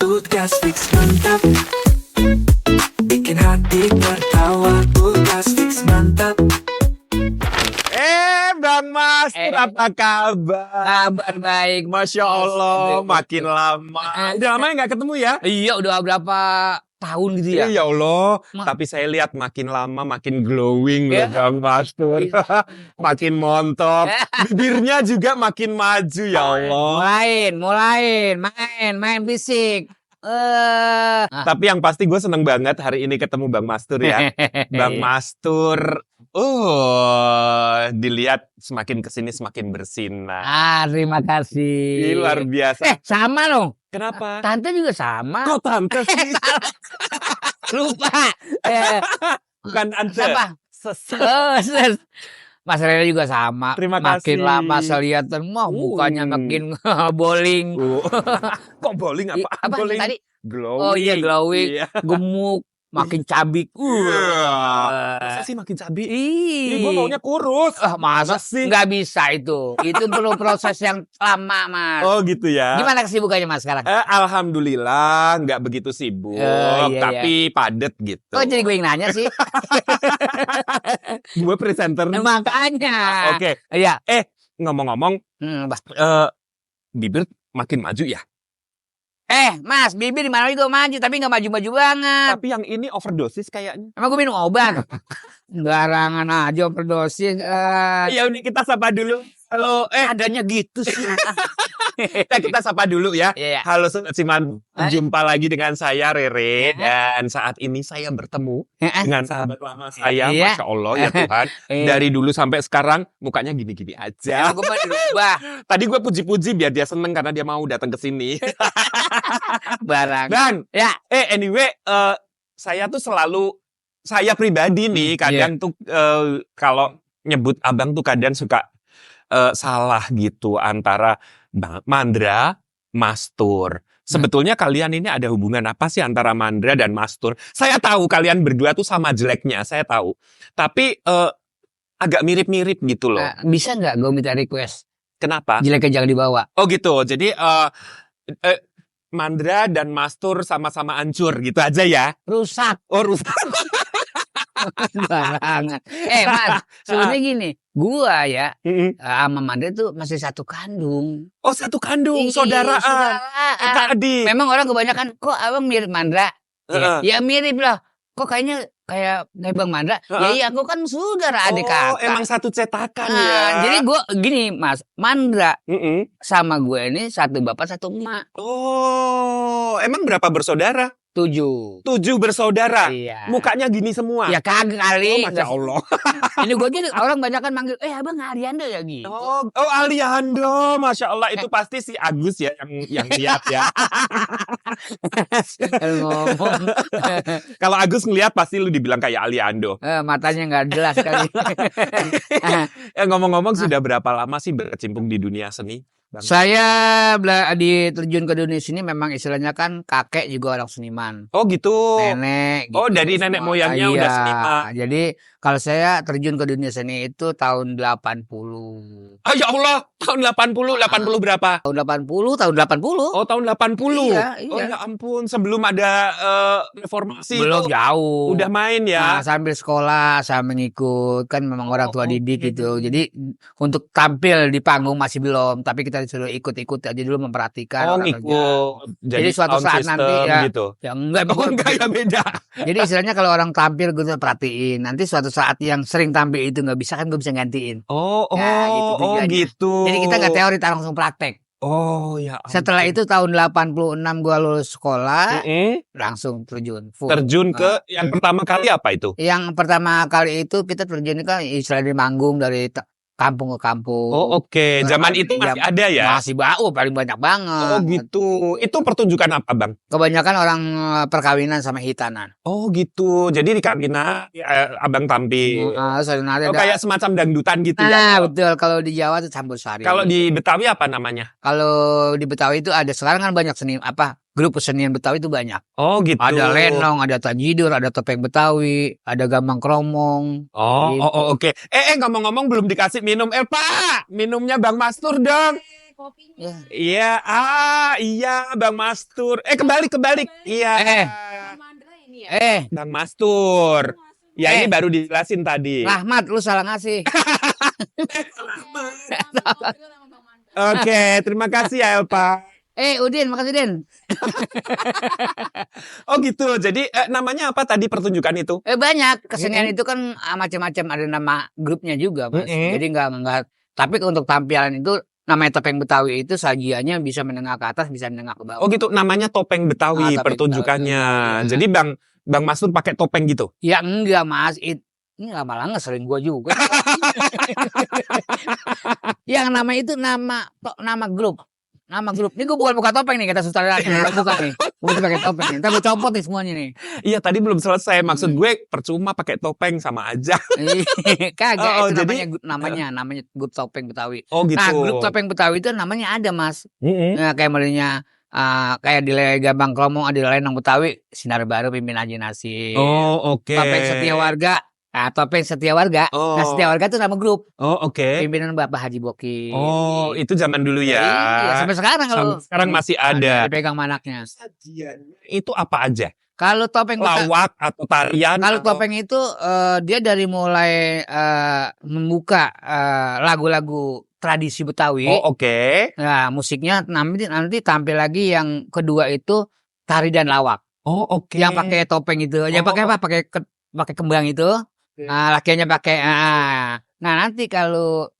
Tugas Fix mantap, bikin hati tertawa. Tugas Fix mantap. Bang Mas, apa kabar? Kabar baik. Masya Allah, makin lama. Udah lama nggak ketemu ya? Iya, udah berapa tahun gitu ya? Ya Allah, Ma- tapi saya lihat makin lama makin glowing loh Ya. Bang Mas Tur. Makin montok. Bibirnya juga makin maju ya Allah. Main fisik. Tapi yang pasti gue seneng banget hari ini ketemu Bang Mas Tur ya. Bang Mas Tur, dilihat semakin kesini semakin bersinar. Terima kasih. Ini luar biasa. Sama loh. Kenapa? Tante juga sama. Kok tante sih? Lupa. Bukan ante. Siapa? Mas Rere juga sama. Terima Makin kasih. lama saya lihat, mukanya makin bowling. Kok bowling apa? Apa Bowling. tadi? Glowing. Oh iya, glowing. Iya. Gemuk. Makin cabik. Masa sih makin cabi? Ih, gue Ih. maunya kurus. Masa sih? nggak bisa itu. Itu perlu proses yang lama, Mas. Oh gitu ya. Gimana kesibukannya, Mas, sekarang? Alhamdulillah nggak begitu sibuk, Iya, tapi padet gitu. Kok jadi gue yang nanya sih? Gue presenter. Makanya. Oke. Iya. Ngomong-ngomong, Bah. bibir makin maju ya. Mas, bibir di mana juga maju, tapi nggak maju-maju banget. Tapi yang ini overdosis kayaknya. Emang gue minum obat? Garangan aja overdosis. Ya udah kita sapa dulu. Halo, Adanya gitu sih. kita sapa dulu ya. Iya. Halo Sobat Siman, jumpa lagi dengan saya Rere. Ya. Dan saat ini saya bertemu dengan sahabat lama saya. Iya. Masya Allah ya Tuhan. Dari dulu sampai sekarang mukanya gini-gini aja. Gue mau dirubah Tadi gue puji-puji biar dia seneng karena dia mau datang ke sini. barang. Dan Ya. anyway, saya tuh selalu, saya pribadi nih kadang tuh kalau nyebut abang tuh kadang suka salah gitu antara Mandra, Mastur. Sebetulnya kalian ini ada hubungan apa sih antara Mandra dan Mastur? Saya tahu kalian berdua tuh sama jeleknya, saya tahu. Tapi agak mirip-mirip gitu loh. Bisa nggak gue minta request? Kenapa? Jeleknya jangan dibawa. Oh gitu. Jadi Mandra dan Mastur sama-sama hancur gitu aja ya. Rusak. Oh rusak. Barangan. Mas, sebenarnya gini, gua ya sama Mandra tuh masih satu kandung. Oh satu kandung, Iya, saudaraan. Kakak adik. Memang orang kebanyakan kok abang mirip Mandra. Ya mirip lah. Kok kayaknya kayak Bang Mandra. Ya iya, aku kan saudara adik Oh, kakak. emang satu cetakan ya. Jadi gua gini, Mas, Mandra Mm-mm. sama gue ini satu bapak satu emak. Oh, emang berapa bersaudara? 7. 7 bersaudara. Iya. Mukanya gini semua. Ya kagak kali. Oh, Masya Allah. Ini gue aja orang banyak kan manggil, abang Arianda ya gitu. Oh, Aliando, Masya Allah itu pasti si Agus ya yang lihat ya. Ngomong. Kalau Agus ngelihat pasti lu dibilang kayak Aliando. Matanya nggak jelas kali. Ngomong-ngomong sudah berapa lama sih berkecimpung di dunia seni? Bang? Saya terjun ke dunia sini memang istilahnya kan kakek juga orang seniman. Oh gitu. Nenek. Oh, dari nenek moyangnya udah seniman. Jadi kalau saya terjun ke dunia seni itu tahun 80. Ah ya Allah, tahun 80 berapa? Tahun 80, tahun 80. Oh, tahun 80. Iya. Oh ya ampun, sebelum ada reformasi Belum itu jauh. udah main ya. Nah, sambil sekolah, saya mengikut. Kan memang orang tua didik gitu. Jadi untuk tampil di panggung masih belum. Tapi kita disuruh ikut-ikut aja dulu memperhatikan. Oh, orang kerja. ngikut. Jadi suatu sound saat system nanti ya. gitu. Ya enggak. Oh, enggak ya beda. Jadi istilahnya kalau orang tampil gue tuh perhatiin. Nanti suatu saat yang sering tampil itu nggak bisa kan gue bisa gantiin. Oh, Ya, gitu tujuannya. gitu. Jadi kita nggak teori, kita langsung praktek. Oh, ya ampun. Setelah itu tahun 86 gue lulus sekolah, Mm-mm. langsung terjun. Full. Terjun ke yang pertama kali apa itu? Yang pertama kali itu kita terjun kan istilahnya manggung dari kampung ke kampung. Oh, oke. Zaman itu masih ada ya? Masih bau, paling banyak banget. Oh, gitu. Itu pertunjukan apa, Bang? Kebanyakan orang perkawinan sama hitanan. Oh, gitu. Jadi di Kamina Abang tampil. Oh, kayak semacam dangdutan gitu ya? Betul. Kalau di Jawa itu campur sari. Kalau di Betawi apa namanya? Kalau di Betawi itu ada sekarang kan banyak seni grup kesenian Betawi itu banyak. Oh, gitu. Ada lenong, ada tajidur, ada topeng Betawi, ada gambang kromong. Oh, Gitu. oke. Ngomong-ngomong belum dikasih minum. Pak, minumnya Bang Mastur dong. Ya. Iya, iya Bang Mastur. Kebalik. Iya. Bang Mastur. Ya ini baru dijelasin tadi. Rahmat, lu salah ngasih. Oke, terima kasih ya Elpa. Udin, makasih Din. Oh gitu. Jadi namanya apa tadi pertunjukan itu? Banyak kesenian itu kan macam-macam, ada nama grupnya juga, Mas. Jadi enggak. Tapi untuk tampilan itu namanya topeng Betawi itu sajiannya bisa menengah ke atas, bisa menengah ke bawah. Oh gitu, namanya topeng Betawi Topeng pertunjukannya. Betawi, ya. Jadi Bang Mastur pakai topeng gitu? Ya enggak, Mas. Ini malah ngeselin gua juga. Yang nama itu nama grup. Nama grup. Ini gue bukan buka topeng nih, kata sutradaranya. Bukan nih. Gue pakai topeng nih. Ntar gue copot nih semuanya nih. Iya, tadi belum selesai. Maksud gue percuma pakai topeng sama aja. Kagak, itu namanya grup topeng Betawi. Oh gitu. Nah, grup topeng Betawi itu namanya ada, Mas. Nah, kayak modelnya kayak di Gambang Kromong ada Lenong Betawi, Sinar Baru Pimpin Haji Nasib. Oh, oke. Topeng Setia Warga. Topeng Setia Warga. Oh. Nah, Setia Warga itu nama grup. Oh, oke. Pimpinan Bapak Haji Boki. Oh, itu zaman dulu ya. Iya, sampai sekarang kalau sekarang masih ada. Dipegang manaknya. Itu apa aja? Kalau topeng lawak atau tarian? Kalau topeng itu dia dari mulai membuka lagu-lagu tradisi Betawi. Oh, oke. Nah, musiknya nanti tampil lagi yang kedua itu tari dan lawak. Oh, oke. Yang pakai topeng itu. Yang pakai apa? Pakai kembang itu. Lakiannya pakai nah nanti kalau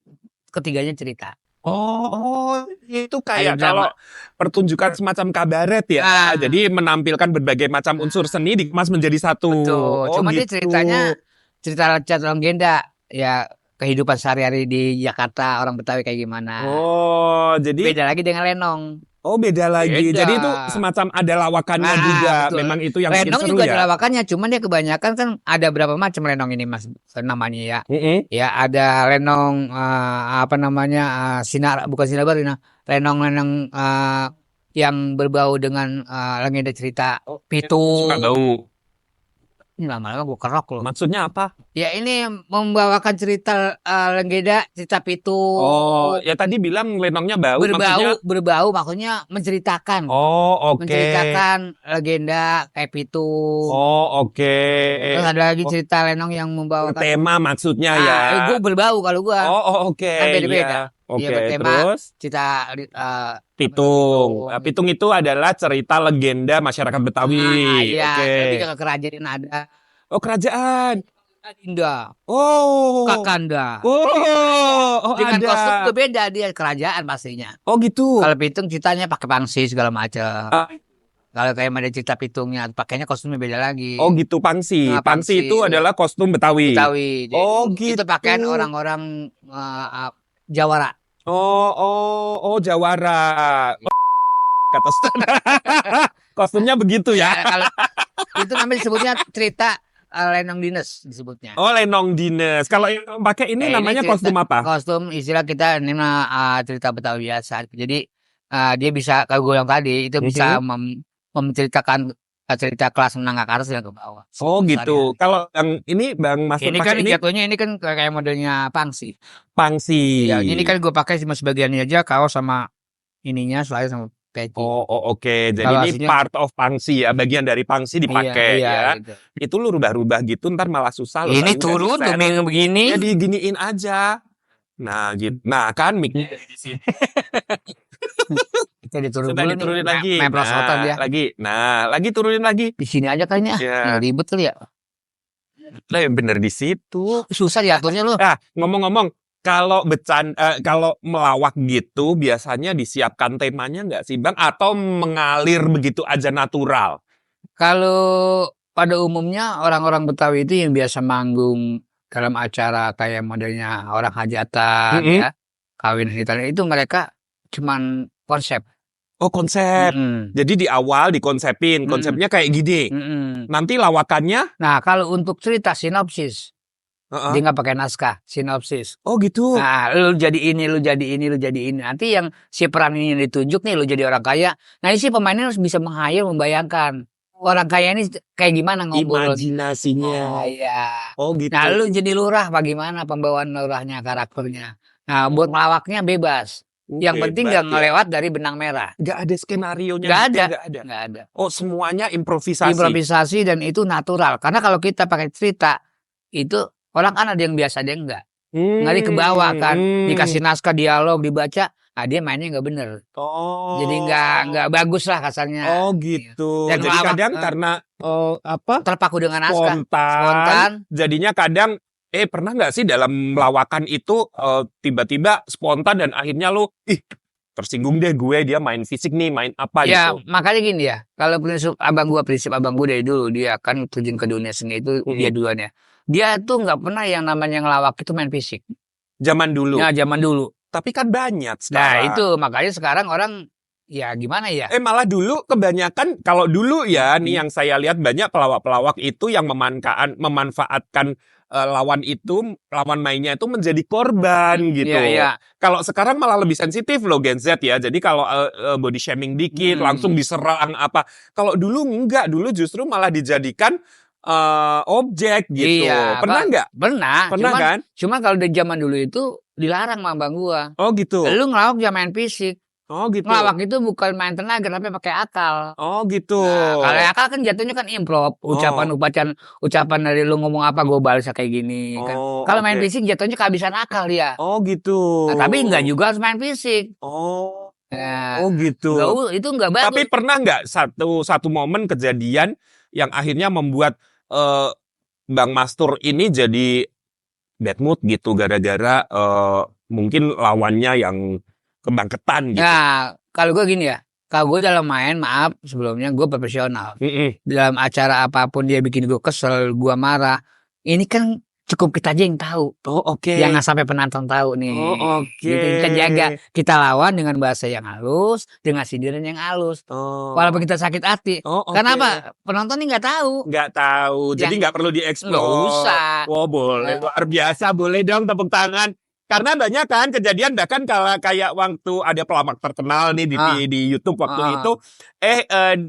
ketiganya cerita. Oh, itu kayak kalau pertunjukan semacam kabaret ya. Jadi menampilkan berbagai macam unsur seni dikemas menjadi satu. Betul. Cuma gitu. dia ceritanya cerita legenda ya, kehidupan sehari-hari di Jakarta orang Betawi kayak gimana. Oh, jadi beda lagi dengan Lenong. Oh, beda lagi. Beda. Jadi itu semacam ada lawakannya juga. Betul. Memang itu yang Lenong bikin seru juga ya. ada lawakannya, cuman dia kebanyakan kan ada berapa macam lenong ini, Mas, namanya ya. Ya ada lenong bukan sinar baru, lenong yang berbau dengan legenda cerita pitung. Suka bau. Ini lama-lama gue kerok loh. Maksudnya apa? Ya ini membawakan cerita legenda cerita pitung. Oh, ya tadi bilang lenongnya bau. Berbau maksudnya menceritakan. Oh, oke. Menceritakan legenda kayak pitung. Oh, oke. Terus ada lagi cerita lenong yang membawakan tema maksudnya ya. Gue berbau kalau gue. Oh, oke. Kan beda-beda. Oke, terus cerita pitung. Pitung itu adalah cerita legenda masyarakat Betawi. Iya, oke. tapi ke kerajaan ada. Oh, kerajaan. Indah. Oh. Kakanda. Oh, Dengan ada. kostum berbeda dia kerajaan pastinya. Oh, gitu. Kalau pitung ceritanya pakai pangsi segala macam. Kalau kayak ada cerita pitungnya, pakainya kostumnya beda lagi. Oh gitu, pangsi. Nah, pangsi itu adalah kostum Betawi. Jadi, oh gitu. Itu pakaian orang-orang Jawara. Oh Jawara. Kata kostumnya begitu ya. Kalau itu namanya disebutnya cerita Lenong Dinas disebutnya. Oh, Lenong Dinas. Kalau yang pakai ini namanya kostum apa? Kostum istilah kita ini cerita Betawi biasa. Jadi dia bisa, kalau gue yang tadi itu bisa menceritakan cerita kelas menengah ke atas yang ke bawah. Oh gitu. Kalau yang ini Bang Mas ini kan jatuhnya ini kan kayak modelnya pangsi. Pangsi. Ya, ini kan gue pakai cuma sebagiannya aja, kaos sama ininya, selai sama peci. Oh, oke. Jadi ini part of pangsi ya, bagian dari pangsi dipakai ya. Gitu. Itu lu rubah-rubah gitu ntar malah susah. Ini turun begini. Ya diginiin aja. Nah, gitu. Nah, kan mic-nya di sini. Kita diturunin lagi. Lagi turunin lagi. Di sini aja kayaknya. Ya. Ribet kali ya. Lah yang bener di situ. Susah diaturnya lu. Ngomong-ngomong, kalau kalau melawak gitu biasanya disiapkan temanya nggak sih, Bang? Atau mengalir begitu aja natural? Kalau pada umumnya orang-orang Betawi itu yang biasa manggung dalam acara kayak modelnya orang hajatan ya, kawin Italia itu mereka cuman konsep. Oh, konsep. Jadi di awal dikonsepin, konsepnya kayak gini. Nanti lawakannya? Nah, kalau untuk cerita sinopsis, dia nggak pakai naskah, sinopsis. Oh gitu. Nah, lu jadi ini, lu jadi ini, lu jadi ini. Nanti yang si peran ini ditunjuk nih, lu jadi orang kaya. Nah, ini si pemainnya harus bisa menghayal, membayangkan orang kaya ini kayak gimana ngobrol. Imajinasinya. Iya. Oh gitu. Nah, lu jadi lurah, bagaimana pembawaan lurahnya, karakternya. Nah, buat melawaknya bebas. Yang penting Hebat nggak ya. ngelewat dari benang merah. Nggak ada skenarionya. Nggak gitu, ada. nggak ada. Nggak ada. Oh, semuanya improvisasi. Improvisasi dan itu natural. Karena kalau kita pakai cerita, itu orang kan ada yang biasa, ada yang enggak. Nggak dikebawa kan. Dikasih naskah, dialog, dibaca, dia mainnya nggak bener. Oh. Jadi nggak bagus lah kasarnya. Oh gitu. Dan Jadi ngelawak, kadang karena apa? terpaku dengan naskah. Spontan. Jadinya kadang pernah nggak sih dalam lawakan itu tiba-tiba spontan dan akhirnya lu tersinggung deh gue, dia main fisik nih, main apa Ya, gitu. makanya gini ya. Kalau prinsip abang gua dari dulu, dia kan terjun ke dunia seni itu dia duluan ya. Dia tuh nggak pernah yang namanya ngelawak itu main fisik. Zaman dulu. Ya, zaman dulu. Tapi kan banyak Nah, sekarang. itu makanya sekarang orang ya gimana ya? Malah dulu kebanyakan, kalau dulu ya nih yang saya lihat banyak pelawak-pelawak itu yang memanfaatkan lawan mainnya itu menjadi korban gitu. Iya. Kalau sekarang malah lebih sensitif loh Gen Z ya. Jadi kalau body shaming dikit langsung diserang apa. Kalau dulu enggak, dulu justru malah dijadikan objek gitu. Iya, Pernah nggak? Pernah kan? Cuman kalau di zaman dulu itu dilarang sama abang gua. Oh gitu. Lu ngelawak jangan main fisik. Oh gitu. Ngelawak itu bukan main tenaga tapi pakai akal. Oh gitu. Nah, kalau akal kan jatuhnya kan improv, ucapan dari lu ngomong apa gue balas kayak gini kan. Kalau main fisik jatuhnya kehabisan akal dia. Oh gitu. Nah, tapi enggak juga harus main fisik. Oh. Nah, Oh gitu. itu enggak bagus. Tapi pernah nggak satu momen kejadian yang akhirnya membuat Bang Mastur ini jadi bad mood gitu gara-gara mungkin lawannya yang kebangketan gitu. Nah, kalau gue gini ya. Kalau gue dalam main, maaf sebelumnya gue profesional. Dalam acara apapun dia bikin gue kesel, gue marah. Ini kan cukup kita aja yang tahu. Oh oke. Jangan sampai penonton tahu nih. Oh oke. Gitu, kita jaga. Kita lawan dengan bahasa yang halus, dengan sindiran yang halus. Oh. Walaupun kita sakit hati. Oh, oke. Kenapa? Penonton ini nggak tahu. Nggak tahu. Jadi nggak perlu dieksplor. Nggak usah. Oh boleh. Luar biasa. Boleh dong tepuk tangan. Karena banyak kan kejadian bahkan kalau kayak waktu ada pelawak terkenal nih di YouTube waktu itu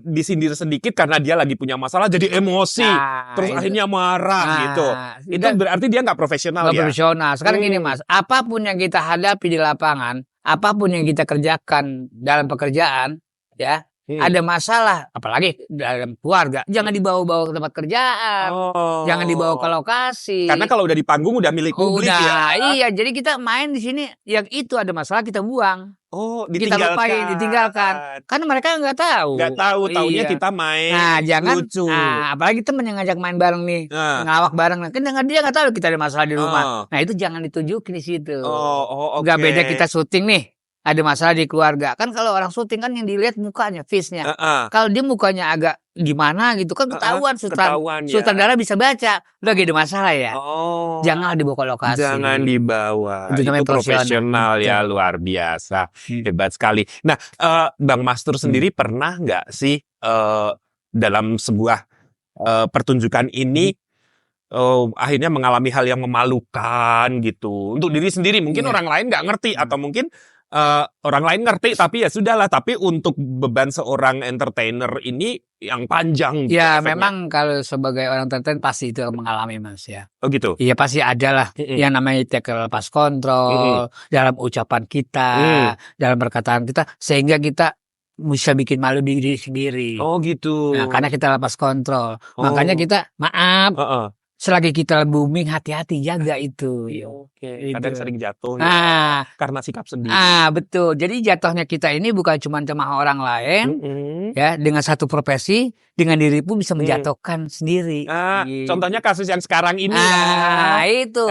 disindir sedikit karena dia lagi punya masalah jadi emosi. Terus akhirnya marah gitu. Itu berarti dia nggak profesional ya? Profesional. Sekarang gini Mas, apapun yang kita hadapi di lapangan, apapun yang kita kerjakan dalam pekerjaan, ya, ada masalah, apalagi dalam keluarga, jangan dibawa-bawa ke tempat kerjaan, jangan dibawa ke lokasi. Karena kalau udah di panggung udah milik publik ya. Iya, jadi kita main di sini, yang itu ada masalah kita buang. Oh, kita lupain, ditinggalkan. Karena mereka nggak tahu. Nggak tahu, taunya kita main. Nah, jangan. Lucu. Nah, apalagi temen yang ngajak main bareng nih, ngelawak bareng. Kan dia nggak tahu kita ada masalah di rumah. Nah, itu jangan ditunjukin di situ. Oke. Nggak beda kita syuting nih. Ada masalah di keluarga. Kan kalau orang syuting kan yang dilihat mukanya, face-nya. Kalau dia mukanya agak gimana gitu kan ketahuan. Sutradara bisa baca. Lu lagi ada masalah ya. Jangan dibawa ke lokasi. Jangan dibawa. Itu profesional ya, luar biasa. Hebat sekali. Nah, Bang Mastur sendiri pernah nggak sih dalam sebuah pertunjukan ini akhirnya mengalami hal yang memalukan gitu. Untuk diri sendiri mungkin orang lain nggak ngerti atau mungkin orang lain ngerti tapi ya sudahlah, tapi untuk beban seorang entertainer ini yang panjang gitu. Ya memang kalau sebagai orang entertain pasti itu mengalami Mas ya. Oh gitu. Iya pasti ada lah yang namanya take lepas kontrol dalam ucapan kita, dalam perkataan kita sehingga kita bisa bikin malu diri sendiri. Oh gitu. Nah, karena kita lepas kontrol. Makanya kita maaf. Selagi kita booming, hati-hati jaga itu. Oke. Kadang sering jatuh karena sikap sendiri. Betul. Jadi jatuhnya kita ini bukan cuma orang lain, ya, dengan satu profesi, dengan diri pun bisa menjatuhkan sendiri. Contohnya kasus yang sekarang ini itu.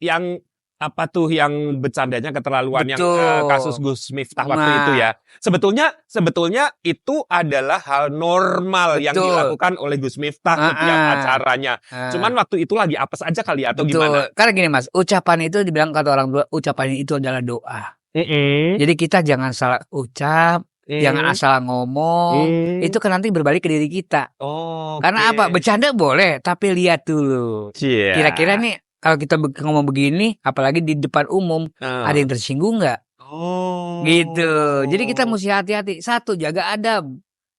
Yang apa tuh yang bercandanya keterlaluan. Betul. Yang kasus Gus Miftah waktu itu ya. Sebetulnya itu adalah hal normal yang dilakukan oleh Gus Miftah setiap acaranya. Cuman waktu itu lagi apes aja kali atau gimana? Karena gini Mas, ucapan itu dibilang kata orang tua, ucapan itu adalah doa. Jadi kita jangan salah ucap, jangan asal ngomong. Itu kan nanti berbalik ke diri kita. Karena apa? Bercanda boleh, tapi lihat dulu. Kira-kira nih kalau kita ngomong begini, apalagi di depan umum, ada yang tersinggung nggak? Gitu. Jadi kita mesti hati-hati. Satu, jaga adab.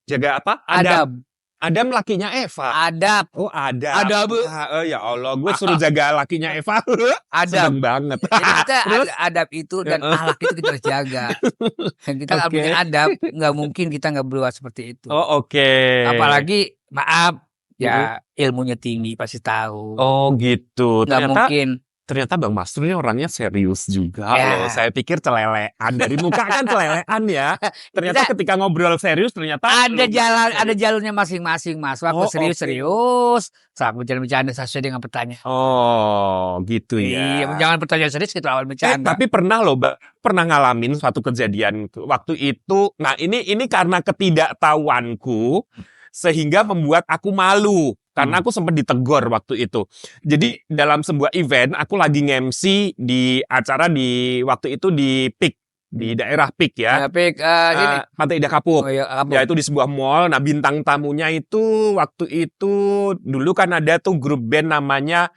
Jaga apa? Adab. Adam lakinya Eva. Adab. Oh, ada. Ada, Bu. Ya Allah, gue suruh jaga lakinya Eva. Adab. Seneng banget. Jadi kita Terus? adab itu dan akhlak itu kita harus jaga. Dan kita kalau Oke. punya adab, nggak mungkin kita nggak berbuat seperti itu. Oh, oke. Apalagi maaf, ya ilmunya tinggi pasti tahu. Oh, gitu. Nggak mungkin. Ternyata Bang Mastur ini orangnya serius juga Ya. loh. Saya pikir celelean. Dari muka kan celelean ya. Ternyata ketika ngobrol serius ternyata Ada jalurnya masing-masing, Mas. Waktu Oh, serius-serius, saat bercanda sesuai dengan pertanyaan. Oh, gitu ya. Iya, jangan pertanyaan serius kita lawan bercanda. Tapi pernah loh, Mbak, pernah ngalamin suatu kejadian waktu itu. Nah, ini karena ketidaktahuanku sehingga membuat aku malu. Karena aku sempat ditegur waktu itu. Jadi dalam sebuah event, aku lagi nge-MC di acara waktu itu di PIK, di daerah PIK ya. Tapi gini. Pantai Indah Kapuk. Oh iya, Ya itu di sebuah mall. Nah bintang tamunya itu waktu itu dulu kan ada tuh grup band namanya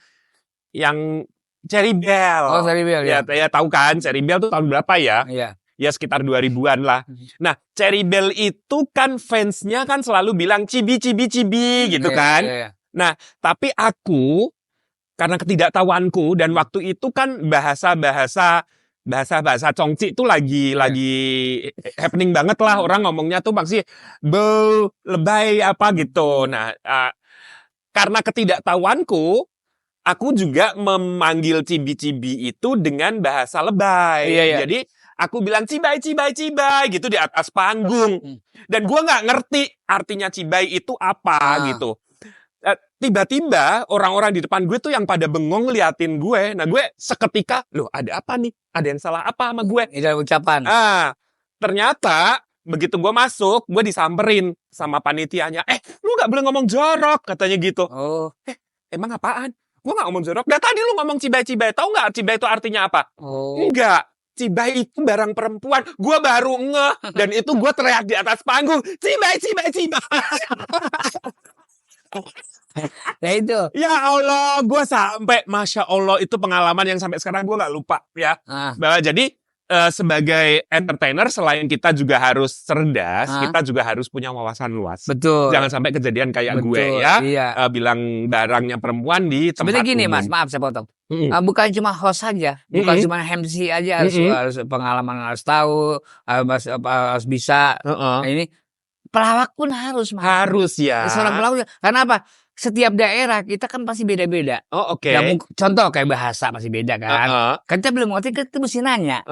yang Cherry Bell. Oh, Cherry Bell ya. Ya tahu kan Cherry Bell tuh tahun berapa ya? Iya. Ya sekitar 2000-an lah. Nah, Cherry Bell itu kan fansnya kan selalu bilang cibi gitu kan. Iya. Nah, tapi aku karena ketidaktahuanku dan waktu itu kan bahasa Congci itu lagi happening banget lah, orang ngomongnya tuh masih lebay apa gitu. Nah, karena ketidaktahuanku aku juga memanggil cibi itu dengan bahasa lebay. Iya. Jadi aku bilang cibai gitu di atas panggung. Dan gua nggak ngerti artinya cibai itu apa gitu. Tiba-tiba orang-orang di depan gue tuh yang pada bengong ngeliatin gue. Nah gue seketika, loh ada apa nih? Ada yang salah apa sama gue? Ini dalam ucapan. Ternyata begitu gue masuk, gue disamperin sama panitianya. Lu nggak boleh ngomong jorok katanya gitu. Oh. Emang apaan? Gue nggak ngomong jorok. Nah tadi lu ngomong cibai. Tahu nggak cibai itu artinya apa? Oh. Enggak. Cibai itu barang perempuan. Gue baru ngeh. Dan itu gue teriak di atas panggung. Cibai. Nah itu. Ya Allah, gue sampai, Masya Allah, itu pengalaman yang sampai sekarang gue gak lupa ya. Bahwa jadi sebagai entertainer, selain kita juga harus cerdas, kita juga harus punya wawasan luas. Betul. Jangan sampai kejadian kayak gue ya. Iya. Bilang barangnya perempuan di tempat Sebenarnya gini umum. Mas, maaf saya potong. Bukan cuma host saja, bukan cuma MC aja, harus pengalaman, harus tahu, harus bisa. Ini pelawak pun harus, Mas. Harus ya. Seorang pelawak. Karena apa? Setiap daerah kita kan pasti beda-beda. Oh oke. Contoh kayak bahasa masih beda kan. Kan kita belum ngerti, kita mesti nanya.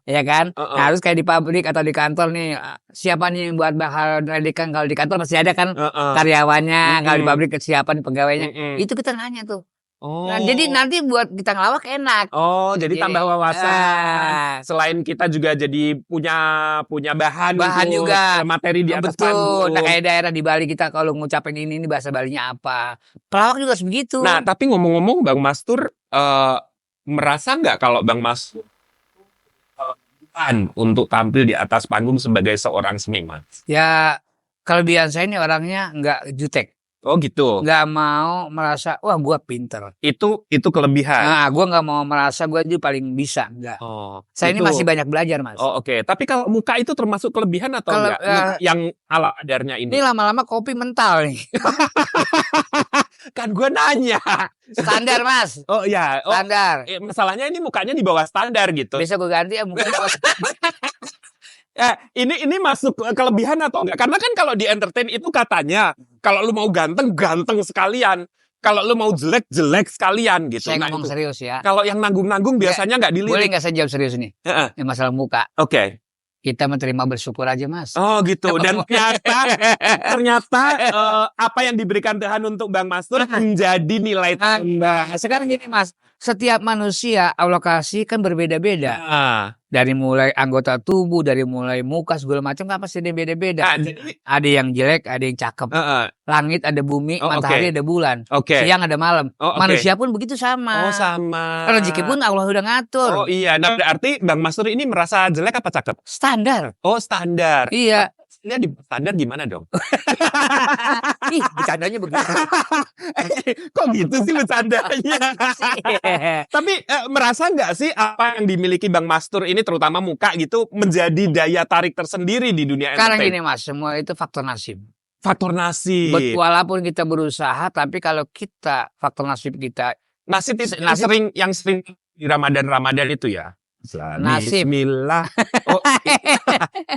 Ya kan? Nah, harus kayak di pabrik atau di kantor nih, siapa nih yang buat bakal kan, kalau di kantor masih ada kan karyawannya, kalau di pabrik siapa nih pegawainya. Itu kita nanya tuh. Nah, jadi nanti buat kita ngelawak enak. Oh, jadi tambah wawasan. Selain kita juga jadi punya bahan juga, materi di atas betul. panggung. Nah, kayak daerah di Bali kita kalau ngucapin ini bahasa Balinya apa. Pelawak juga sebegitu. Nah, tapi ngomong-ngomong Bang Mastur, merasa nggak kalau Bang Mastur untuk tampil di atas panggung sebagai seorang seniman? Ya, kelebihan saya ini orangnya nggak jutek. Oh gitu. Nggak mau merasa, wah gua pinter. Itu kelebihan. Nah, gua nggak mau merasa gua itu paling bisa, nggak. Saya ini masih banyak belajar, Mas. Oh oke. Tapi kalau muka itu termasuk kelebihan atau enggak? Yang ala kadarnya ini. Ini lama-lama kopi mental nih. Kan gua nanya. Standar, Mas. Oh iya. Standar. Masalahnya ini mukanya di bawah standar gitu. Bisa gua ganti ya mukanya. Ini masuk kelebihan atau enggak? Karena kan kalau di entertain itu katanya kalau lu mau ganteng sekalian, kalau lu mau jelek sekalian gitu. Saya ngomong serius ya. Kalau yang nanggung biasanya nggak dilirik. Boleh nggak saya jawab serius nih? Yang masalah muka. Oke. Kita menerima bersyukur aja, Mas. Oh gitu. Dan ternyata apa yang diberikan Tuhan untuk Bang Mastur menjadi nilai tambah. Sekarang gini, Mas. Setiap manusia Allah kasih kan berbeda-beda. Dari mulai anggota tubuh, dari mulai muka segala macam kan pasti ada yang beda-beda. Ada yang jelek, ada yang cakep. Langit ada bumi, matahari ada bulan. Siang ada malam. Manusia pun begitu sama. Oh sama. Rezeki pun Allah udah ngatur. Oh iya. Nah berarti Bang Mastur ini merasa jelek apa cakep? Standar. Oh standar. Iya. Ini di standar gimana dong? Ih, bercandanya begitu. Kok gitu sih bercandanya? Tapi merasa nggak sih apa yang dimiliki Bang Mastur ini terutama muka gitu menjadi daya tarik tersendiri di dunia Sekarang entertain? gini Mas, semua itu faktor nasib. Faktor nasib. Walaupun kita berusaha, tapi kalau kita faktor nasib kita Nasib itu Nasib. yang sering di Ramadan itu ya. Nasib. Bismillah. Oh,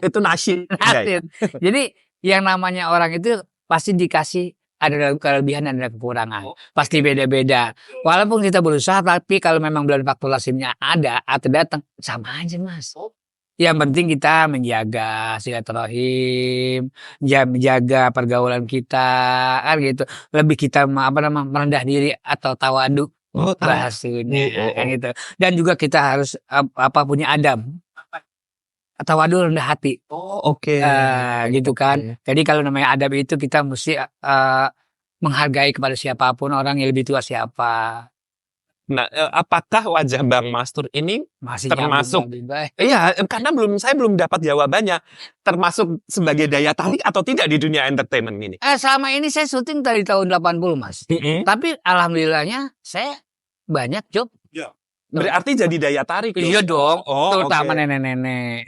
itu nasib. Ya, ya. nasib. Jadi yang namanya orang itu pasti dikasih ada kelebihan dan ada kekurangan. Pasti beda-beda. Walaupun kita berusaha, tapi kalau memang bulan faktor nasibnya ada atau datang, sama aja Mas. Yang penting kita menjaga silaturahim, menjaga pergaulan kita, kan gitu. Lebih kita merendah diri atau tawadu bahasanya, kan gitu. Dan juga kita harus punya adab. Tawadu rendah hati. Oh, oke. Gitu kan. Jadi kalau namanya adab itu kita mesti menghargai kepada siapapun, orang yang lebih tua siapa. Nah, apakah wajah Bang Mastur ini Masih termasuk? nyambung lebih baik. Iya, karena saya belum dapat jawabannya. Termasuk sebagai daya tarik atau tidak di dunia entertainment ini? Selama ini saya syuting dari tahun 80 Mas. Mm-mm. Tapi alhamdulillahnya saya banyak job. Berarti jadi daya tarik. Iya dong. Oh, Terutama oke. nenek-nenek.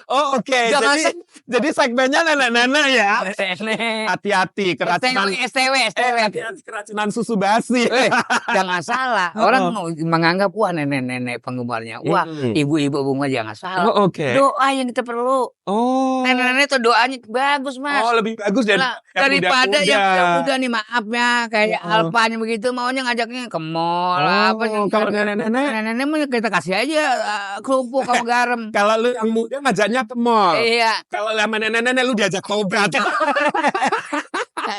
Oh, oke. Jangan Jadi segmennya nenek-nenek ya. nenek-nenek. Hati-hati keracunan. STW. Hati-hati keracunan susu basi. Jangan salah. Orang menganggap wah nenek-nenek penggemarnya. Wah, ibu-ibu bunga jangan salah. Oh, oke. Doa yang kita perlu. Oh. Nenek-nenek tuh doanya bagus, Mas. Oh, lebih bagus Daripada yang udah nih maaf ya kayak Oh. Alpanya begitu maunya ngajaknya ke mall Kalau nenek-nenek. nenek mah kita kasih aja kerupuk sama garam. Kalau lu yang muda ngajaknya ke mall. Iya, Kalau sama nenek-nenek lu diajak tobat.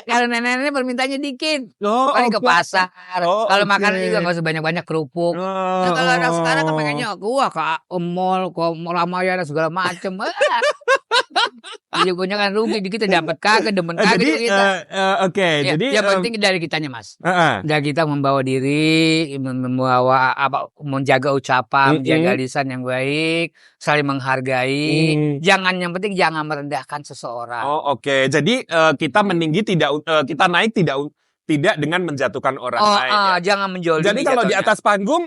kalau nenek-nenek permintaannya dikit. Oh, Paling ke pasar. Oh, Kalau oke. makanan juga nggak usah banyak-banyak kerupuk. Nah, kalau anak sekarang kan pengennya wah ke mall, ke Ramayana segala macem. Ujung-ujungnya kan rugi kita dapat kagak demen kagak Jadi kita. oke, Ya, jadi yang penting dari kitanya Mas. heeh. Dan kita membawa diri, membawa menjaga ucapan, menjaga lisan yang baik, saling menghargai. Jangan yang penting jangan merendahkan seseorang. Oh, oke. Jadi kita meninggi kita naik tidak dengan menjatuhkan orang lain. Ya. Jangan menjolimi. Jadi kalau di jatuhnya. atas panggung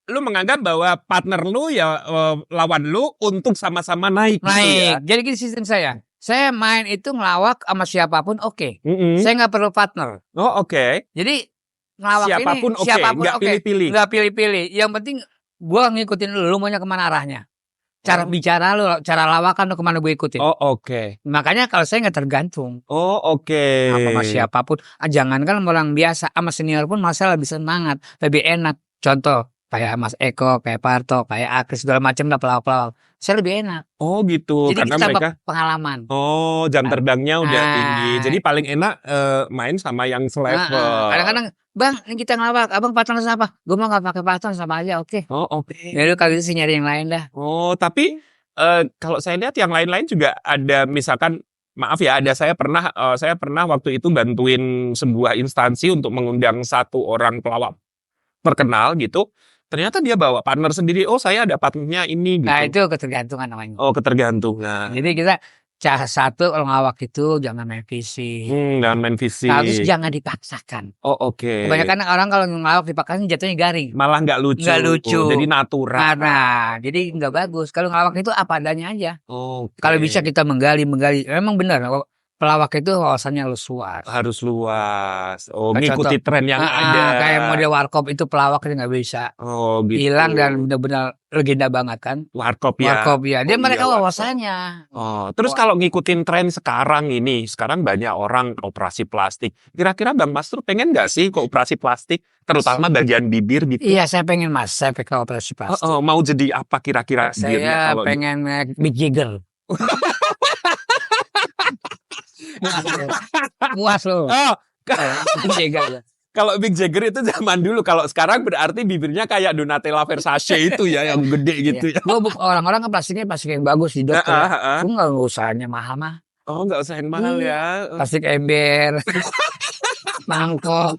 lu menganggap bahwa partner lu ya lawan lu untuk sama-sama naik. Gitu ya? naik. Jadi gini sistem saya. Saya main itu ngelawak sama siapapun oke. Mm-mm. Saya nggak perlu partner. Oh, oke. Jadi ngelawak Siapapun ini oke, siapapun nggak oke. pilih-pilih. Nggak pilih-pilih. Yang penting gua ngikutin lu maunya kemana arahnya. Cara bicara lu, cara lawakan lu kemana gue ikutin. Oh, oke. Makanya kalau saya nggak tergantung Oh, oke. apa sama siapapun. Jangankan orang biasa, sama senior pun masalah lebih semangat, lebih enak. Contoh kayak Mas Eko, kayak Parto, kayak Akris segala macam lah pelawak-pelawak. Saya lebih enak. Oh, gitu. Jadi Karena kita mereka pengalaman. oh, jam terbangnya udah Ah. tinggi. Jadi paling enak main sama yang selevel. Kadang-kadang, Bang, ini kita ngelawak. Abang partner sama apa? Gue mau nggak pakai partner sama aja, oke. Oh, oke. Ya udah kalau gitu sih nyari yang lain dah. Oh, tapi kalau saya lihat yang lain-lain juga ada, misalkan maaf ya, saya pernah waktu itu bantuin sebuah instansi untuk mengundang satu orang pelawak terkenal gitu. Ternyata dia bawa partner sendiri. Oh, saya ada partnernya ini gitu. Nah itu ketergantungan namanya. Oh, ketergantungan. Jadi kita cara satu kalau ngelawak itu jangan main fisik. Jangan main fisik. Harus jangan dipaksakan. Oh, oke. Kebanyakan orang kalau ngelawak dipaksakan jatuhnya garing. Malah nggak lucu. Nggak lucu. Jadi natural. Nah, jadi nggak bagus. Kalau ngelawak itu apa adanya aja. Oke. Kalau bisa kita menggali. Memang benar. Pelawak itu wawasannya luas. harus luas. Oh, Kayak ngikuti tren yang ada. Kayak model warkop itu pelawak itu nggak bisa. Oh, gitu. Hilang dan benar-benar legenda banget kan. Warkop ya. Warkop ya. Dia Oh, mereka iya, warkop. wawasannya. Oh, terus kalau ngikutin tren sekarang banyak orang operasi plastik. Kira-kira Bang Mastur pengen nggak sih ke operasi plastik, terutama bagian bibir gitu? Iya, saya pengen Mas. Saya pengen operasi plastik. Mau jadi apa kira-kira bibirnya Saya kalau pengen Mick Jagger. Muas loh. Oh, Mick Jagger. kalau Mick Jagger itu zaman dulu, kalau sekarang berarti bibirnya kayak Donatella Versace itu ya, yang gede gitu ya. Orang-orang kan plastik yang bagus di dokter. Ah. Gue nggak usahanya mahal mah. Oh, nggak usah yang mahal ya. Plastik ember, mangkok.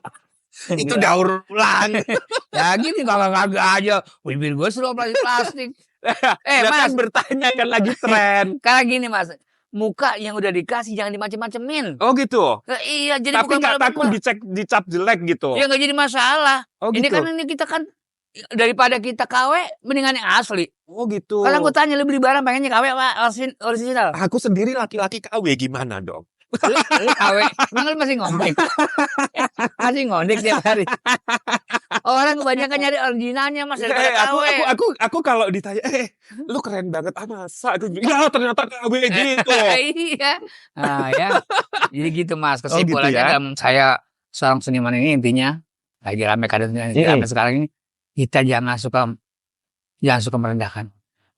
Itu daur ulang. Ya gini kalau kagak aja, bibir gue suruh plastik. Nah, Mas, kan bertanya kan lagi tren. kayak gini Mas, muka yang udah dikasih jangan dimacem-macemin. Oh gitu. Iya, jadi Tapi bukan nggak malah takut dicap jelek gitu. ya nggak jadi masalah. Oh Ini gitu. kan kita kan daripada kita KW mendingan yang asli. Oh gitu. Kalau aku tanya lu beli barang pengennya KW apa original? Aku sendiri laki-laki KW gimana dong? Lu KW, emang lu masih ngondek? Masih ngondek tiap hari. Orang kebanyakan nyari originalnya Mas daripada KW. Aku kalau ditanya, lu keren banget, masa? Ya ternyata KW gitu. Iya. Nah ya, jadi gitu Mas. Oh, gitu Kesimpulannya ya. dalam saya seorang seniman ini intinya lagi rame kadernya rame sekarang ini, kita jangan suka merendahkan.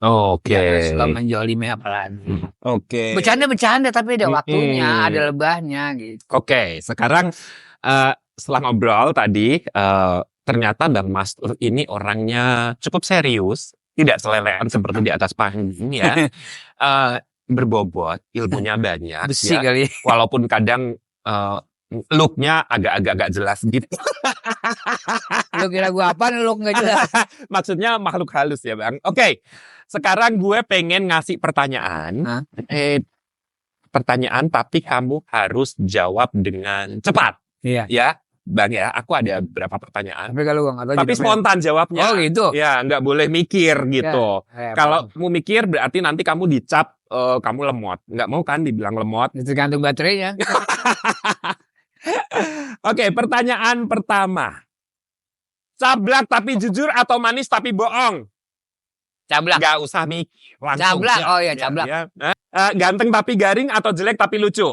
Jangan suka menjolimi apalagi. Oke. Bercanda tapi ada waktunya, Mm-mm. ada lebahnya gitu. Oke, sekarang setelah ngobrol tadi, ternyata Bang Mastur ini orangnya cukup serius, tidak selelean seperti di atas panggung ya. Berbobot, ilmunya banyak. Besi ya. kali. Walaupun kadang look-nya agak-agak jelas gitu. Lu kira gua apa lu nggak jelas. Maksudnya makhluk halus ya Bang. Oke, sekarang gue pengen ngasih pertanyaan. Hah? Pertanyaan tapi kamu harus jawab dengan cepat. Iya. Ya, Bang ya. Aku ada beberapa pertanyaan. Tapi kalau gua nggak tahu. Tapi spontan jawabnya. Oh gitu. Ya, nggak boleh mikir gitu. Ya, Kalau kamu mikir berarti nanti kamu dicap kamu lemot. Nggak mau kan dibilang lemot. itu tergantung baterainya. Oke, pertanyaan pertama. Cablak tapi jujur atau manis tapi bohong? Cablak. Nggak usah mikir. Langsung. Cablak. Ya, Oh iya, ya, cablak. ya. Ganteng tapi garing atau jelek tapi lucu?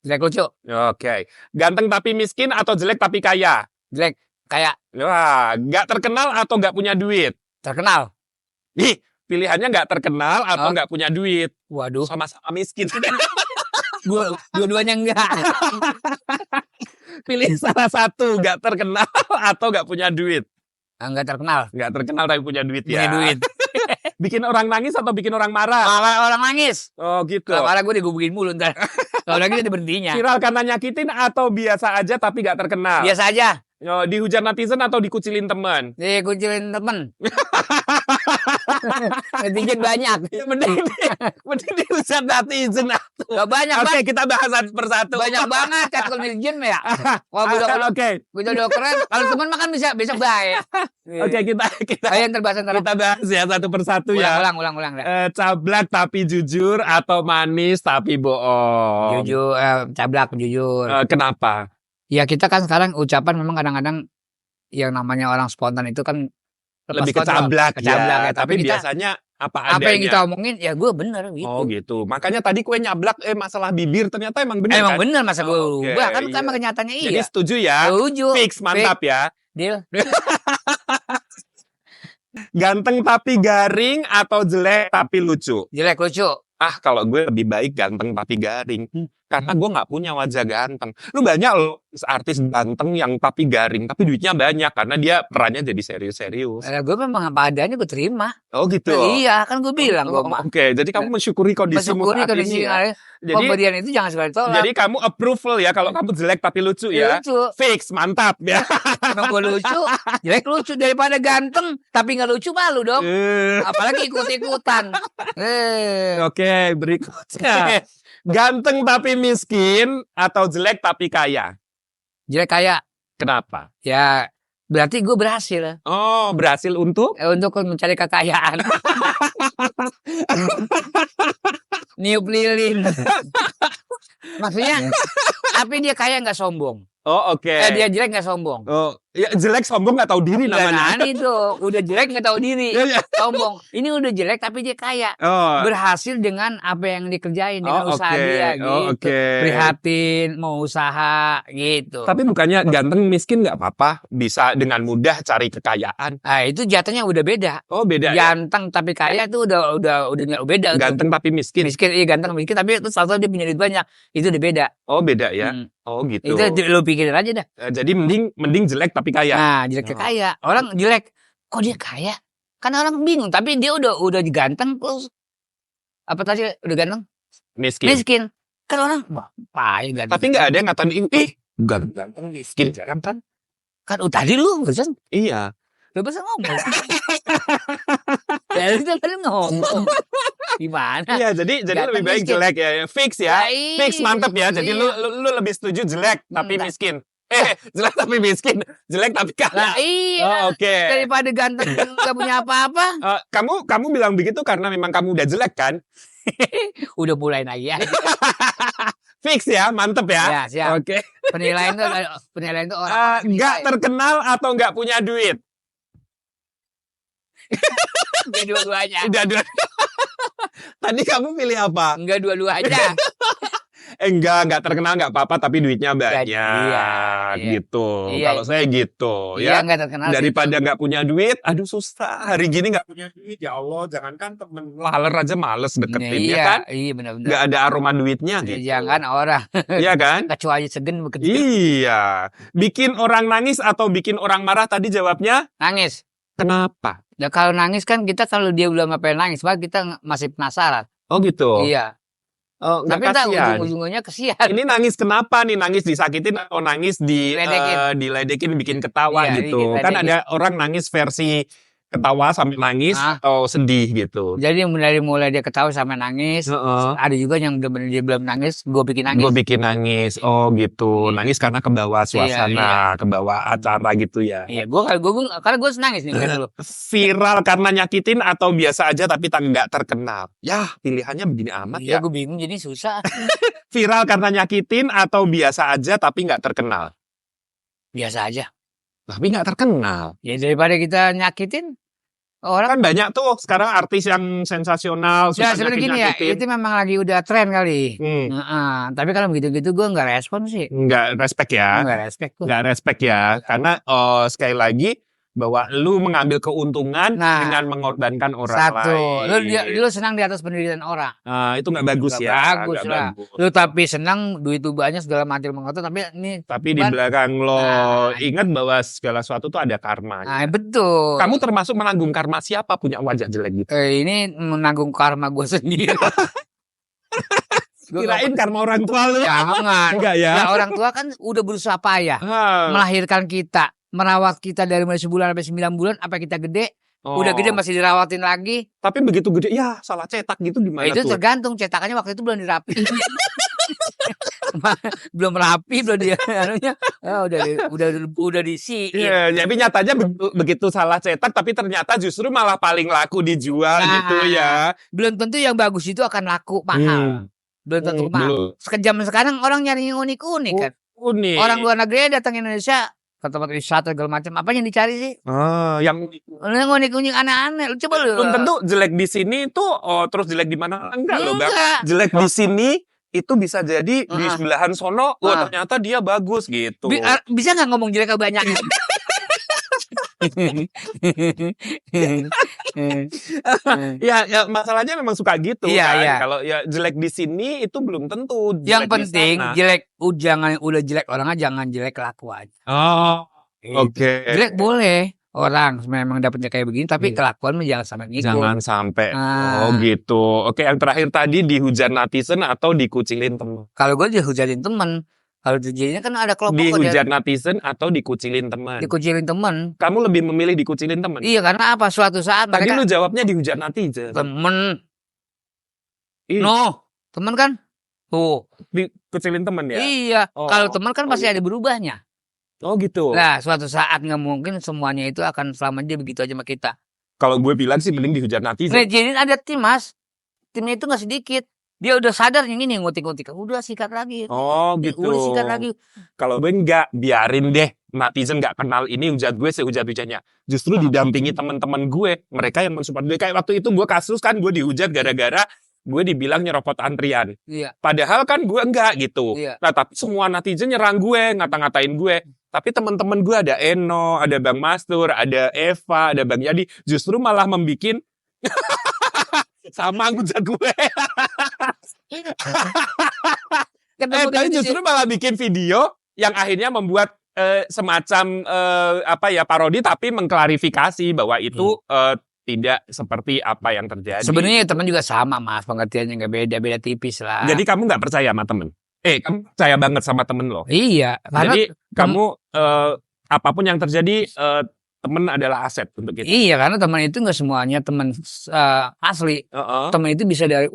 Jelek lucu. Oke. Ganteng tapi miskin atau jelek tapi kaya? Jelek kayak Wah, nggak terkenal atau nggak punya duit? terkenal. Ih, pilihannya nggak terkenal atau Oh. nggak punya duit? Waduh. Sama-sama miskin. Dua-duanya enggak. Pilih salah satu, nggak terkenal atau nggak punya duit? Enggak terkenal. Nggak terkenal tapi punya duit ya. Punya duit. Bikin orang nangis atau bikin orang marah? Malah orang nangis. Oh gitu. Kalau marah gue digubukin mulu ntar. Kalau lagi ada berhentinya. Viral karena nyakitin atau biasa aja tapi nggak terkenal? Biasa aja. Oh, dihujat netizen atau dikucilin teman? Dikucilin temen. Netizen banyak. Ya mending dihujat netizen. Gak banyak Oke, Bang. kita bahas satu persatu. Banyak banget cat kalau netizen ya. Kalau Oke. udah keren. Kalau teman makan bisa besok baik. Oke, kita Ayo ntar bahas ntar. bahas ya satu persatu ya. Ulang. Cablak tapi jujur atau manis tapi bohong? Jujur, cablak jujur. Kenapa? Ya kita kan sekarang ucapan memang kadang-kadang yang namanya orang spontan itu kan lepas Lebih kontrol. kecablak Kecablak ya. Tapi Tapi kita biasanya apa adanya. apa yang kita omongin ya gue bener gitu. Oh gitu. Makanya tadi kue nyablak masalah bibir ternyata emang bener Emang kan? bener masa gue Oh, oke, rubah kan iya. sama kenyataannya Jadi iya. setuju ya? Setuju. Fix, mantap ya. Deal. Ganteng tapi garing atau jelek tapi lucu? Jelek lucu. Kalau gue lebih baik ganteng tapi garing. Karena gue nggak punya wajah ganteng. Lu banyak loh artis ganteng yang tapi garing, tapi duitnya banyak karena dia perannya jadi serius-serius. Gue memang apa adanya gue terima. Oh gitu. Iya kan gue bilang gue mah. Oke, jadi kamu mensyukuri kondisimu Mensyukuri saat kondisi ini ya. Jadi, pemberian itu jangan sekali tolak. jadi kamu approval ya kalau kamu jelek tapi lucu ya. Lucu. Fix, mantap ya. Emang gue lucu. Jelek lucu daripada ganteng tapi nggak lucu malu dong. Apalagi ikut-ikutan. Oke, berikutnya. Ganteng tapi miskin atau jelek tapi kaya? Jelek kayak Kenapa? ya berarti gue berhasil Oh, berhasil untuk? untuk mencari kekayaan. Niup lilin. Maksudnya tapi dia kaya nggak sombong. Oh, oke. Dia jelek nggak sombong. Oh, ya jelek sombong nggak tahu diri namanya. Nah, itu udah jelek nggak tahu diri. Ya, ya. Sombong. Ini udah jelek tapi dia kaya. Oh, Berhasil dengan apa yang dikerjain dengan usaha oke. dia Oh, gitu. oke. Prihatin, mau usaha gitu. Tapi bukannya ganteng miskin nggak apa-apa, bisa dengan mudah cari kekayaan. Nah, itu jatuhnya udah beda. Oh, beda ya. Ganteng tapi kaya itu udah nggak beda. Ganteng tapi miskin. Miskin iya ganteng miskin tapi itu salah satu dia punya duit banyak. Itu udah beda. Oh, beda ya. Hmm. Oh, gitu. Itu lu pikirin aja dah. Jadi mending jelek tapi kaya. Nah, jelek ke Oh. kaya. Orang jelek, kok dia kaya? Kan orang bingung, tapi dia udah ganteng terus apa tadi udah ganteng? Miskin. Miskin. Kan orang wah, payah ganteng. Tapi nggak ada yang ngatain, ganteng miskin jarang kan? Kan tadi lu barusan Iya. ngomong. Ya itu tadi ngomong. Gimana? Iya, jadi Ganteng lebih baik miskin. jelek ya. Fix ya. Baik. Fix mantep ya. Jadi Iya. lu lebih setuju jelek tapi Enggak. miskin. Jelek tapi miskin, jelek tapi Lah kaya. iya, Oh, oke. daripada ganteng nggak punya apa-apa, Kamu bilang begitu karena memang kamu udah jelek kan? udah mulai lagi ya. Fix ya, mantep ya. Ya, siap. Oke. Penilaian itu orang Nggak terkenal atau nggak punya duit? Enggak dua-duanya. Udah dua. Tadi kamu pilih apa? Enggak dua-duanya. Enggak terkenal nggak apa-apa tapi duitnya banyak. Iya. Gitu. Iya. Kalau saya gitu Iya, ya. enggak terkenal. Daripada nggak punya duit, aduh susah. Hari gini nggak punya duit, ya Allah, jangankan temen laler aja males deketin Iya, ya kan? iya benar-benar. Nggak ada aroma duitnya gitu. Jangan orang Iya kan? kecuali segen begitu. Iya. Bikin orang nangis atau bikin orang marah tadi jawabnya Nangis. kenapa? Ya kalau nangis kan kita kalau dia belum apa nangis, maka kita masih penasaran. Oh gitu. Iya. Oh, nggak Tapi entar kasihan. ujung-ujungnya kesian. Ini nangis kenapa nih? Nangis disakitin atau nangis Diledekin. diledekin bikin ketawa Iya, gitu. Kan diledekin. ada orang nangis versi ketawa sambil nangis Ah. atau sedih gitu. Jadi dari mulai dia ketawa sampai nangis, Heeh. ada juga yang benar-benar dia belum nangis, gue bikin nangis. Gue bikin nangis. Oh gitu. Iya. Nangis karena kebawa suasana, Iya. kebawa acara gitu ya. Iya, karena gue nangis nih kan dulu. Viral karena nyakitin atau biasa aja tapi nggak terkenal. Ya pilihannya begini amat Iya, ya. gue bingung jadi susah. Viral karena nyakitin atau biasa aja tapi nggak terkenal. Biasa aja. Tapi nggak terkenal. Ya daripada kita nyakitin orang. Kan banyak tuh sekarang artis yang sensasional. Ya suka sebenarnya gini ya, nyakitin. itu memang lagi udah tren kali. Hmm. Heeh, tapi kalau begitu-gitu gue nggak respon sih. Nggak respect ya. Nggak respect gue. Nggak respect ya. Karena sekali lagi bahwa lu mengambil keuntungan Nah, dengan mengorbankan orang Satu, lain. lu senang di atas penderitaan orang. Itu nggak bagus Nggak ya. bagus nggak lah. bagus. Lu tapi senang duit lu banyak segala macam mengotot, tapi ini Tapi di Kan- belakang lo Nah. ingat bahwa segala sesuatu tuh ada karma. nah, betul. Kamu termasuk menanggung karma siapa punya wajah jelek gitu? Ini menanggung karma gue sendiri. Gua Kirain karma orang tua lu. jangan. Enggak ya? Ya, orang tua kan udah berusaha payah Ah. melahirkan kita, merawat kita dari mulai sebulan sampai 9 bulan, apa kita gede, udah gede masih dirawatin lagi. Tapi begitu gede, ya salah cetak gitu gimana Itu tuh? tergantung cetakannya waktu itu belum dirapi. Belum rapi, belum dia anunya. Udah diisiin. Iya, tapi nyatanya begitu salah cetak, tapi ternyata justru malah paling laku dijual Nah. gitu ya. Belum tentu yang bagus itu akan laku mahal. Belum tentu mahal. Belum. Sekejam sekarang orang nyari yang unik-unik kan. Unik. Orang luar negeri datang ke Indonesia ke tempat wisata segala macam. Apa yang dicari sih? Yang Yang unik-unik aneh-aneh. Lu coba lu. belum tentu jelek di sini tuh terus jelek di mana enggak loh, Bang. Enggak. Jelek di sini itu bisa jadi di Ah. sebelahan sono, Ah. ternyata dia bagus gitu. Bisa nggak ngomong jelek banyak? Ya, masalahnya memang suka gitu Iya, kan. iya. Kalau ya jelek di sini itu belum tentu jelek Yang di penting sana. jelek, jangan udah jelek orangnya, jangan jelek kelakuan. Oh, Gitu. oke. Jelek boleh orang memang dapetnya kayak begini, tapi Hmm. kelakuan mah jangan sampai ngikut. Jangan sampai. Ah. Oh gitu. Oke, yang terakhir tadi dihujat netizen atau dikucilin teman? Kalau gue dihujatin temen, kalau dihujatinnya kan ada kelompok Dihujat netizen atau dikucilin teman? dikucilin temen. Kamu lebih memilih dikucilin teman? Iya, karena apa? Suatu saat Tadi mereka lu jawabnya dihujat netizen. temen. Ih, No, temen kan? Tuh. dikucilin teman ya? Iya. Oh. Kalau temen kan pasti ada berubahnya. Oh gitu. Nah, suatu saat nggak mungkin semuanya itu akan selamanya begitu aja sama kita. Kalau gue bilang sih mending dihujat netizen. Jadi ada tim, Mas. Timnya itu nggak sedikit. Dia udah sadar yang ini ngutik-ngutik. Udah sikat lagi. Oh gitu. Udah sikat lagi. Kalau gue enggak, biarin deh netizen nggak kenal ini hujat gue sehujat-hujatnya. Justru didampingi teman-teman gue, mereka yang mensupport gue. Kayak waktu itu gue kasus kan gue dihujat gara-gara gue dibilang nyerobot antrian. Iya. Padahal kan gue enggak gitu. Iya. Nah tapi semua netizen nyerang gue, ngata-ngatain gue. Tapi teman-teman gue ada Eno, ada Bang Mastur, ada Eva, ada Bang Yadi. Justru malah membikin sama hujat gue. Tapi justru malah bikin video yang akhirnya membuat semacam parodi tapi mengklarifikasi bahwa itu tidak seperti apa yang terjadi. Sebenarnya teman juga sama, Mas. Pengertiannya nggak beda tipis lah. Jadi kamu nggak percaya sama temen? Kamu percaya banget sama temen lo? Iya. Karena Jadi kamu apapun yang terjadi temen adalah aset untuk kita. Iya, karena teman itu nggak semuanya teman asli. Heeh. Teman itu bisa dari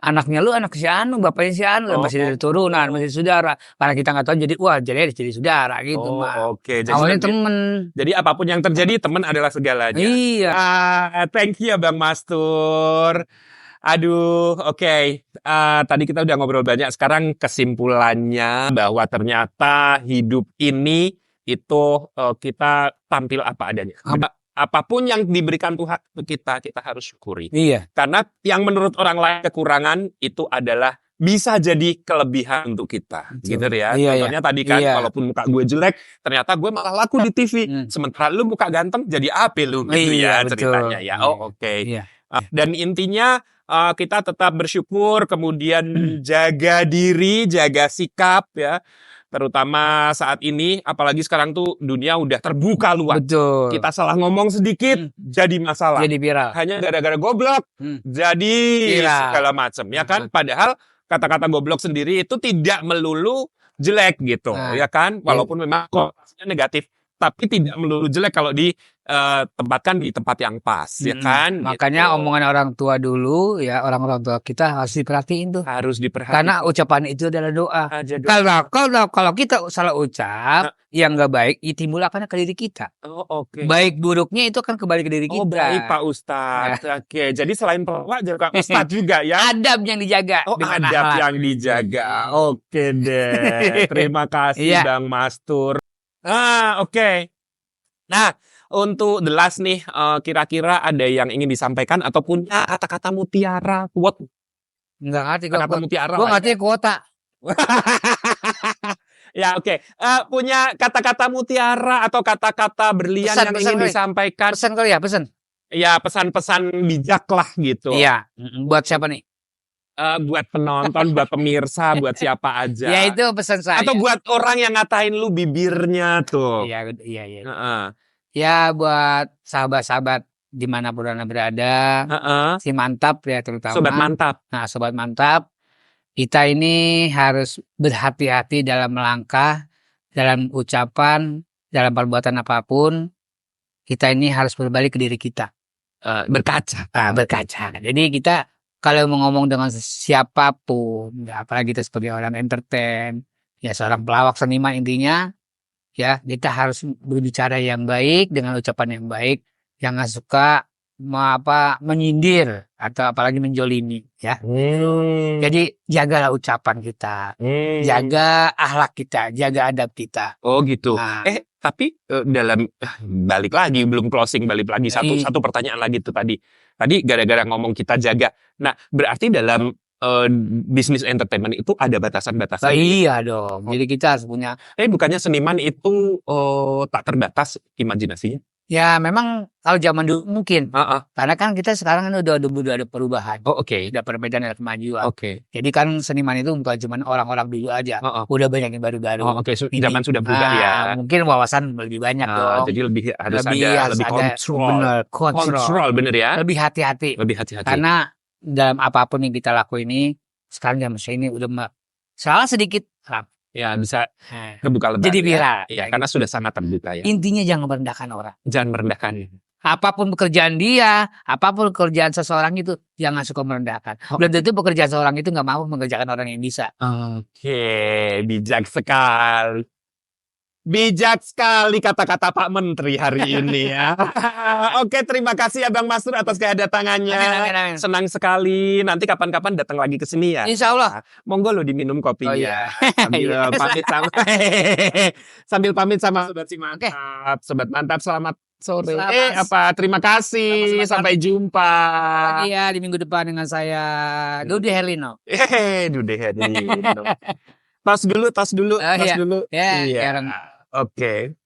anaknya lu anak si Anu, bapaknya si Anu, Oh, masih dari turunan, masih saudara. Karena kita nggak tahu jadi wah jadi saudara gitu Oh, mah. oke. Jadi Awalnya nanti- temen. Jadi apapun yang terjadi, teman adalah segalanya. Iya. Thank you ya Bang Mastur. Aduh, oke. Tadi kita udah ngobrol banyak. Sekarang kesimpulannya bahwa ternyata hidup ini itu kita tampil apa adanya. Apapun yang diberikan Tuhan ke kita harus syukuri. Iya. Karena yang menurut orang lain kekurangan itu adalah bisa jadi kelebihan untuk kita. Betul. Gitu ya. Iya, Contohnya tadi kan, Iya. walaupun muka gue jelek, ternyata gue malah laku di TV. Sementara lu muka ganteng, jadi apa lu? Gitu Iya, ya betul. ceritanya ya. Oh, oke. Iya. Dan intinya kita tetap bersyukur, kemudian jaga diri, jaga sikap ya. Terutama saat ini, apalagi sekarang tuh dunia udah terbuka luas. Betul. Kita salah ngomong sedikit, jadi masalah. Jadi viral. Hanya gara-gara goblok, jadi Viral. segala macam. Ya kan? Padahal kata-kata goblok sendiri itu tidak melulu jelek gitu. Nah, Ya kan? Walaupun memang konotasinya negatif. Tapi tidak melulu jelek kalau ditempatkan di tempat yang pas. Ya kan? Makanya Gitu. omongan orang tua dulu ya, orang-orang tua kita harus diperhatiin tuh. Harus diperhatikan. Karena ucapan itu adalah doa. Aja dong. Kalau kita salah ucap yang nggak baik, itu timbul akan ke diri kita. Oh, oke. Baik buruknya itu akan kembali ke diri Oh, kita. baik Pak Ustadz. Oke, jadi selain pelawak juga Ustadz juga ya. Adab yang dijaga. Oh, dengan adab akhlak. yang dijaga. Oke deh. Terima kasih Iya. Bang Mastur. Oke. Nah, untuk the last nih, kira-kira ada yang ingin disampaikan atau punya kata-kata mutiara, quote Nggak ngerti kata-kata mutiara? Gue lah ngerti kuota. ya, oke. Punya kata-kata mutiara atau kata-kata berlian Pesan, yang pesan, ingin Roy. disampaikan? Pesan kali ya, pesan. Ya, pesan-pesan bijak lah gitu. Iya. Buat siapa nih? Buat penonton, buat pemirsa, buat siapa aja. Ya itu pesan saya. Atau buat orang yang ngatain lu bibirnya tuh. Iya. Heeh. Ya buat sahabat-sahabat dimanapun anda berada, Heeh. si mantap ya terutama. Sobat mantap. Nah, sobat mantap, kita ini harus berhati-hati dalam melangkah, dalam ucapan, dalam perbuatan apapun. Kita ini harus berbalik ke diri kita. Berkaca. Berkaca. Jadi kita kalau mau ngomong dengan siapapun, ya, apalagi kita sebagai orang entertain, ya seorang pelawak seniman intinya, ya kita harus berbicara yang baik dengan ucapan yang baik, jangan suka menyindir atau apalagi menjolimi, ya. Jadi jagalah ucapan kita, jaga akhlak kita, jaga adab kita. Oh gitu. Nah. Tapi dalam balik lagi belum closing, balik lagi satu pertanyaan lagi tuh tadi. Tadi gara-gara ngomong kita jaga. Nah, berarti dalam bisnis entertainment itu ada batasan-batasan. Iya dong. Jadi kita harus punya. Bukannya seniman itu tak terbatas imajinasinya? Ya memang kalau zaman dulu mungkin. Karena kan kita sekarang kan udah ada perubahan. Oh, oke. Udah perbedaan, ada kemajuan. Oke. Jadi kan seniman itu bukan cuma orang-orang dulu aja. Udah banyak yang baru-baru. Oh, oke. Zaman sudah berubah ya. Mungkin wawasan lebih banyak dong. Jadi lebih harus Lebih ada harus lebih ada, kontrol. bener, Kontrol bener ya. Lebih hati-hati. Lebih hati-hati. Karena dalam apapun yang kita lakuin ini, sekarang zaman ini udah salah sedikit. Ya bisa kebuka lebar. Jadi viral. Ya, karena sudah sangat terbuka ya. Intinya jangan merendahkan orang. Jangan merendahkan. Apapun pekerjaan dia, apapun pekerjaan seseorang itu, jangan suka merendahkan. Belum tentu pekerjaan seseorang itu nggak mau mengerjakan orang yang bisa. Oke, bijak sekali. Bijak sekali kata-kata Pak Menteri hari ini ya. Oke, terima kasih ya Bang Mastur atas kedatangannya. Amin. Senang sekali. Nanti kapan-kapan datang lagi ke sini ya. Insya Allah. Monggo lo diminum kopinya. Oh, iya. Sambil Iya. pamit sama sambil pamit sama sobat si mantap. Sobat mantap selamat sore. Terima kasih. Sama-sama. Sampai jumpa. Iya, di minggu depan dengan saya Dude Herlino. Dude Herlino. Tas dulu. Oh, iya. dulu. Ya, Iya. sekarang. Oke.